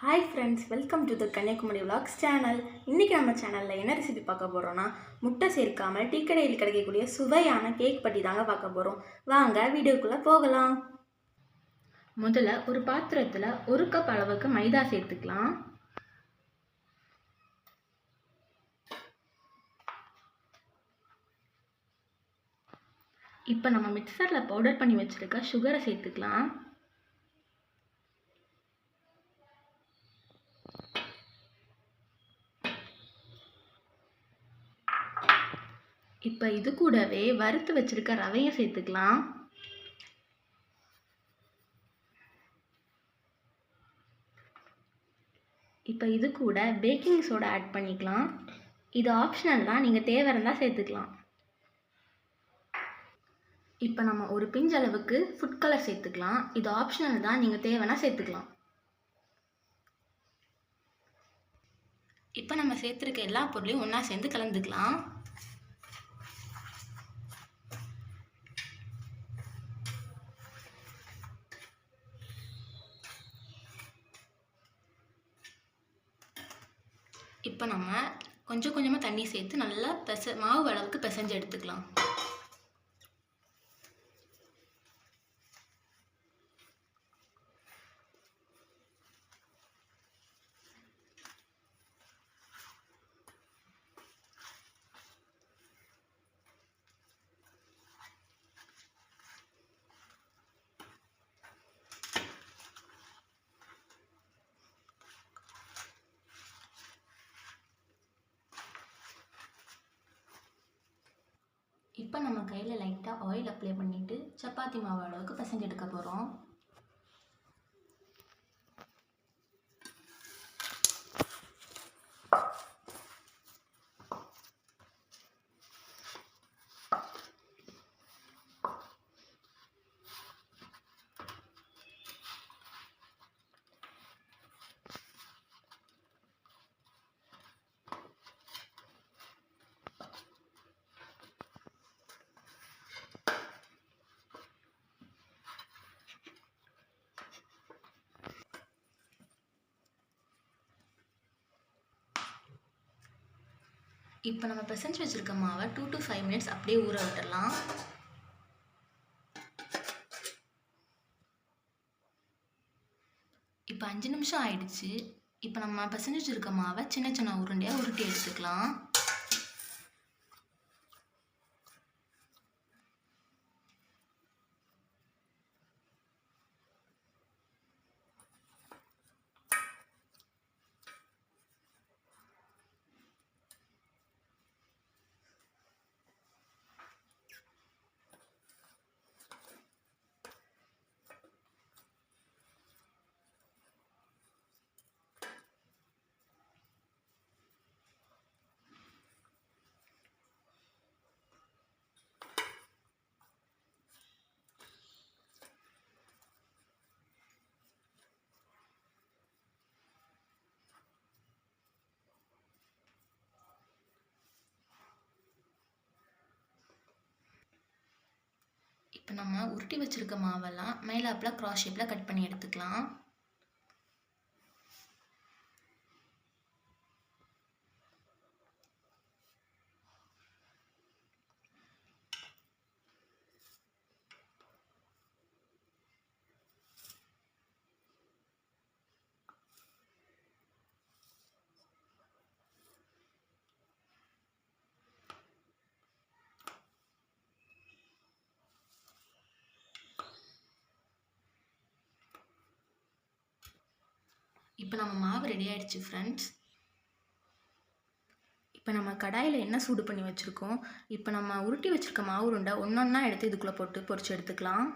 Hi friends, welcome to the Kanniyakumari vlogs channel. இன்றைக்கி நம்ம சேனலில் என்ன ரெசிபி பார்க்க போகிறோன்னா, முட்டை சேர்க்காமல் டீ கடையில் கிடைக்கக்கூடிய சுவையான கேக் பற்றி தாங்க பார்க்க போகிறோம். வாங்க வீடியோக்குள்ளே போகலாம். முதல்ல ஒரு பாத்திரத்தில் 1 கப் அளவுக்கு மைதா சேர்த்துக்கலாம். இப்போ நம்ம மிக்சரில் பவுடர் பண்ணி வச்சுருக்க சுகரை சேர்த்துக்கலாம். இப்போ இது கூடவே வறுத்து வச்சிருக்க ரவையை சேர்த்துக்கலாம். இப்போ இது கூட பேக்கிங் சோடா ஆட் பண்ணிக்கலாம். இது ஆப்ஷனல் தான், நீங்கள் தேவை இருந்தால் சேர்த்துக்கலாம். இப்போ நம்ம ஒரு பிஞ்ச் அளவுக்கு ஃபுட் கலர் சேர்த்துக்கலாம். இது ஆப்ஷனல் தான், நீங்கள் தேவைன்னா சேர்த்துக்கலாம். இப்போ நம்ம சேர்த்துருக்க எல்லா பொருளையும் ஒன்றா சேர்ந்து கலந்துக்கலாம். இப்போ நம்ம கொஞ்சம் கொஞ்சமாக தண்ணி சேர்த்து நல்லா மாவு அளவுக்கு பிசைஞ்சு எடுத்துக்கலாம். இப்போ நம்ம கையில் லைட்டாக ஆயில் அப்ளை பண்ணிவிட்டு சப்பாத்தி மாவு அளவுக்கு பிசைஞ்சு எடுக்க போகிறோம். இப்போ நம்ம பிசைஞ்சு வச்சுருக்க மாவை 2 to 5 minutes அப்படியே ஊற விட்டுடலாம். இப்போ 5 நிமிஷம் ஆயிடுச்சு. இப்போ நம்ம பிசைஞ்சு வச்சுருக்க மாவை சின்ன சின்ன உருண்டையாக உருட்டி எடுத்துக்கலாம். இப்போ நம்ம உருட்டி வச்சுருக்க மாவெல்லாம் மேலாப்பில் கிராஸ் ஷேப்பில் கட் பண்ணி எடுத்துக்கலாம். இப்போ நம்ம மாவு ரெடி ஆகிடுச்சு ஃப்ரெண்ட்ஸ். இப்போ நம்ம கடாயில் எண்ணெய் சூடு பண்ணி வச்சுருக்கோம். இப்போ நம்ம உருட்டி வச்சுருக்க மாவு உருண்டை ஒன்றா எடுத்து இதுக்குள்ளே போட்டு பொரிச்சு எடுத்துக்கலாம்.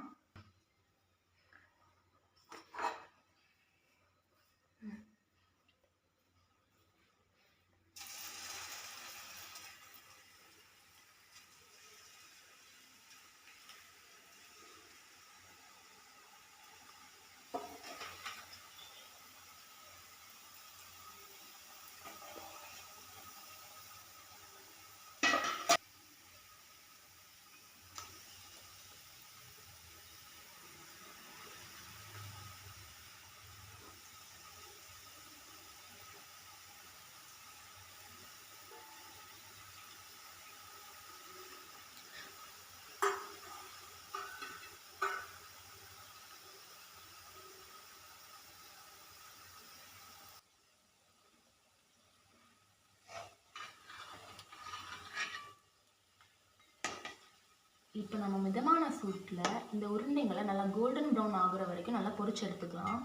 இப்போ நம்ம மிதமான சூட்டில் இந்த உருண்டைங்களை நல்லா கோல்டன் ப்ரௌன் ஆகுற வரைக்கும் நல்லா பொரிச்சு எடுத்துக்கலாம்.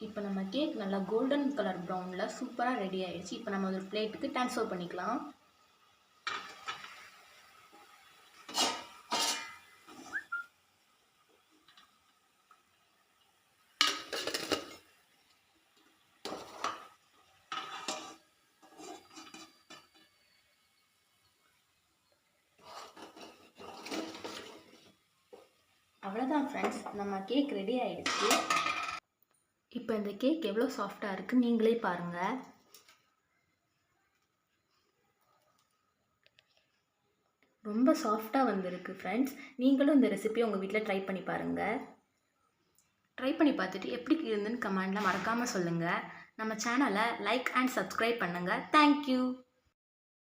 இப்போ நம்ம கேக் நல்லா கோல்டன் கலர் ப்ரௌனில் சூப்பராக ரெடி ஆகிடுச்சு. இப்போ நம்ம ஒரு பிளேட்டுக்கு ட்ரான்ஸ்ஃபர் பண்ணிக்கலாம். அவ்வளோதான் ஃப்ரெண்ட்ஸ், நம்ம கேக் ரெடி ஆகிடுச்சு. இப்போ இந்த கேக் எவ்வளோ சாஃப்டாக இருக்குது நீங்களே பாருங்கள். ரொம்ப சாஃப்டாக வந்திருக்கு ஃப்ரெண்ட்ஸ். நீங்களும் இந்த ரெசிபியை உங்கள் வீட்டில் ட்ரை பண்ணி பாருங்கள். ட்ரை பண்ணி பார்த்துட்டு எப்படி இருந்துன்னு கமெண்டில் மறக்காமல் சொல்லுங்கள். நம்ம சேனலை லைக் அண்ட் சப்ஸ்கிரைப் பண்ணுங்கள். தேங்க்யூ.